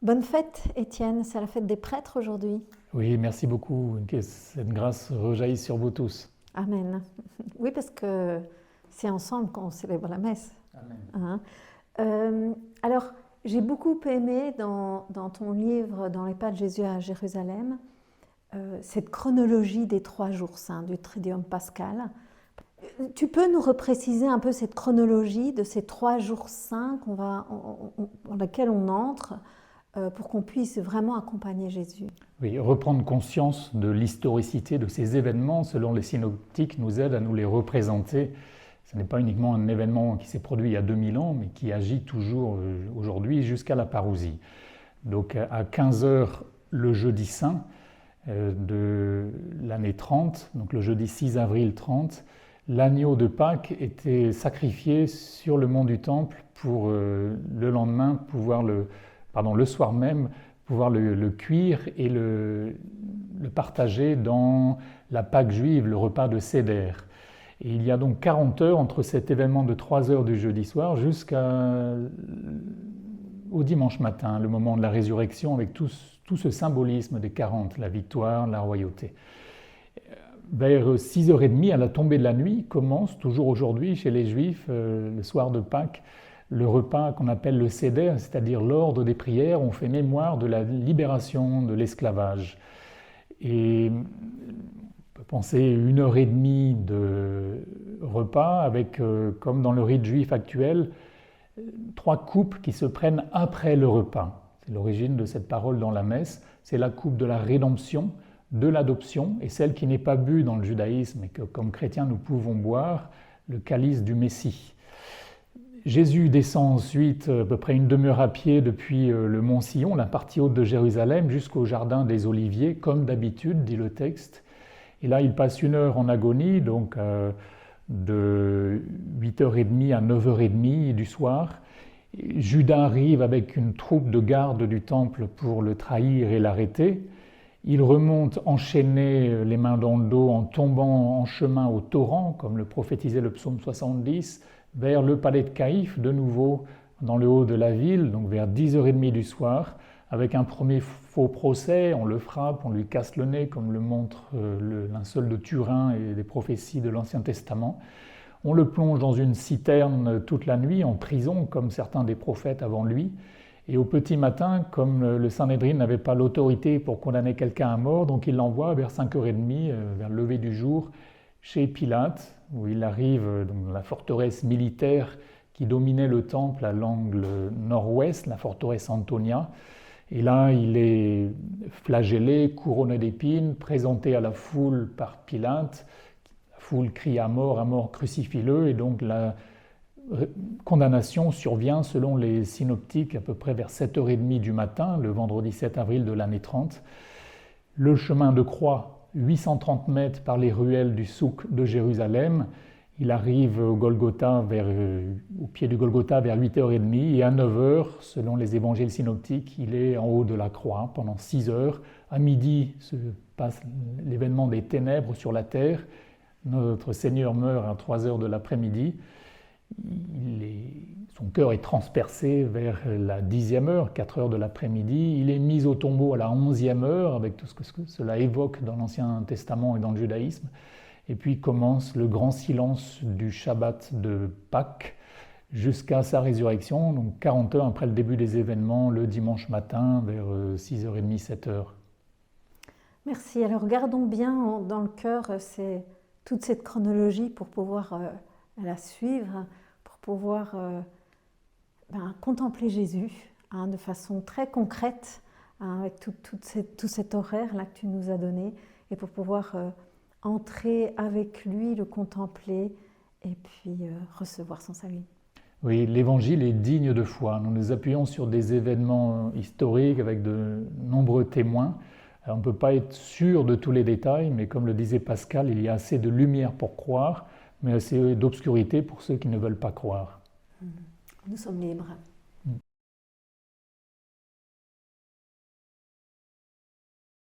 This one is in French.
Bonne fête, Étienne, c'est la fête des prêtres aujourd'hui. Oui, merci beaucoup. Que cette grâce rejaillisse sur vous tous. Amen. Oui, parce que c'est ensemble qu'on célèbre la messe. Amen. Hein. Alors, j'ai beaucoup aimé dans ton livre, dans les pas de Jésus à Jérusalem, cette chronologie des 3 jours saints, du Triduum pascal. Tu peux nous repréciser un peu cette chronologie de ces 3 jours saints dans laquelle on entre pour qu'on puisse vraiment accompagner Jésus? Oui, reprendre conscience de l'historicité de ces événements selon les synoptiques nous aide à nous les représenter. Ce n'est pas uniquement un événement qui s'est produit il y a 2000 ans, mais qui agit toujours aujourd'hui jusqu'à la parousie. Donc à 15h le jeudi saint de l'année 30, donc le jeudi 6 avril 30, l'agneau de Pâques était sacrifié sur le mont du Temple pour le lendemain le soir même, pouvoir le cuire et le partager dans la Pâque juive, le repas de Seder. Et il y a donc 40 heures entre cet événement de 3 heures du jeudi soir jusqu'au dimanche matin, le moment de la résurrection avec tout ce symbolisme des 40, la victoire, la royauté. Vers 6h30, à la tombée de la nuit, commence toujours aujourd'hui chez les Juifs, le soir de Pâques, le repas qu'on appelle le Seder, c'est-à-dire l'ordre des prières. On fait mémoire de la libération de l'esclavage. Et on peut penser 1h30 de repas avec, comme dans le rite juif actuel, 3 coupes qui se prennent après le repas. C'est l'origine de cette parole dans la messe. C'est la coupe de la rédemption, de l'adoption, et celle qui n'est pas bue dans le judaïsme et que, comme chrétiens, nous pouvons boire, le calice du Messie. Jésus descend ensuite à peu près une demi-heure à pied depuis le mont Sion, la partie haute de Jérusalem, jusqu'au jardin des Oliviers, comme d'habitude, dit le texte. Et là, il passe 1 heure en agonie, donc de 8h30 à 9h30 du soir. Judas arrive avec une troupe de garde du temple pour le trahir et l'arrêter. Il remonte enchaîné, les mains dans le dos, en tombant en chemin au torrent, comme le prophétisait le psaume 70, vers le palais de Caïphe, de nouveau dans le haut de la ville, donc vers 10h30 du soir, avec un premier faux procès. On le frappe, on lui casse le nez, comme le montre le linceul de Turin et des prophéties de l'Ancien Testament. On le plonge dans une citerne toute la nuit, en prison, comme certains des prophètes avant lui. Et au petit matin, comme le Sanhédrin n'avait pas l'autorité pour condamner quelqu'un à mort, donc il l'envoie vers 5h30, vers le lever du jour, chez Pilate, où il arrive dans la forteresse militaire qui dominait le temple à l'angle nord-ouest, la forteresse Antonia. Et là, il est flagellé, couronné d'épines, présenté à la foule par Pilate. La foule crie à mort, crucifie-le. Et donc la condamnation survient, selon les synoptiques, à peu près vers 7h30 du matin, le vendredi 7 avril de l'année 30. Le chemin de croix, 830 mètres par les ruelles du souk de Jérusalem. Il arrive au Golgotha au pied du Golgotha vers 8h30 et à 9h, selon les évangiles synoptiques, il est en haut de la croix pendant 6 heures. À midi se passe l'événement des ténèbres sur la terre. Notre Seigneur meurt à 3 heures de l'après-midi. Son cœur est transpercé vers la 10e heure, 4 heures de l'après-midi. Il est mis au tombeau à la 11e heure, avec tout ce que cela évoque dans l'Ancien Testament et dans le judaïsme. Et puis commence le grand silence du Shabbat de Pâques jusqu'à sa résurrection, donc 40 heures après le début des événements, le dimanche matin, vers 6h30, 7h. Merci. Alors gardons bien dans le cœur toute cette chronologie pour pouvoir la suivre, pour pouvoir contempler Jésus de façon très concrète, avec tout cet horaire-là que tu nous as donné, et pour pouvoir entrer avec lui, le contempler, et puis recevoir son salut. Oui, l'Évangile est digne de foi. Nous nous appuyons sur des événements historiques avec de nombreux témoins. Alors, on ne peut pas être sûr de tous les détails, mais comme le disait Pascal, il y a assez de lumière pour croire, mais assez d'obscurité pour ceux qui ne veulent pas croire. Nous sommes libres.